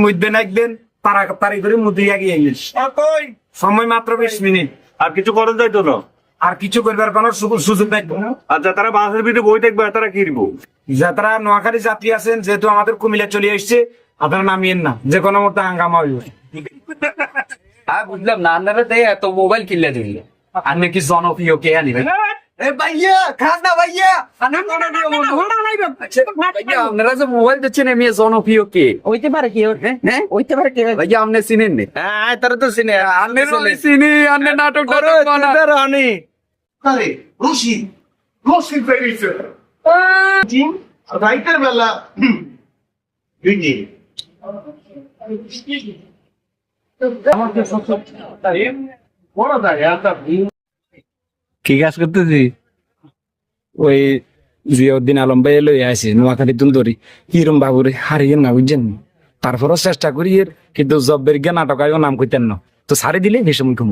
মুদবেন একদিন তাড়াতাড়ি করে মুদিয়া গিয়ে ইংলিশ সময় মাত্র 20 মিনিট। আর কিছু করেন যাইতো না? আর কিছু করবার কোনো সুযোগ নাই। আচ্ছা, তারা বাসের ভিতরে বই দেখবে, তারা কিনবো। যারা নোয়াখালী যাত্রী আছেন, যেহেতু আমাদের কুমিল্লা চলে এসছে, আপনারা নামিয়েন না, যে কোনো মতো হাঙ্গামা হইবে। বুঝলাম না, আপনারা তাই এত মোবাইল কিনলে দিলে আপনি কি জনপ্রিয় কে আনি ভাইয়া খাস না ভাইয়া আপনারা যে মোবাইল দিচ্ছেন এমনি জনপ্রিয় কে হইতে পারে কি হ্যাঁ হইতে পারে কি ভাইয়া আপনি চিনেন নি? হ্যাঁ, তারা তো চিনে। আপনি চিনি আপনি নাটক রানি রশি রশি পেরিছে রাইতের বেলা কি কাজ করতেছি? ওই জিয়াউদ্দিন আলম ভাই লই আছে নোয়াখালী তুলদরি, হিরম বাবুরে হারিয়ে না বুঝছেন। তারপরও চেষ্টা করি, কিন্তু জব্বের গিয়ে নাটক আয়ও নাম কইতেন না, তো সারি দিলে বেশি মুখ্য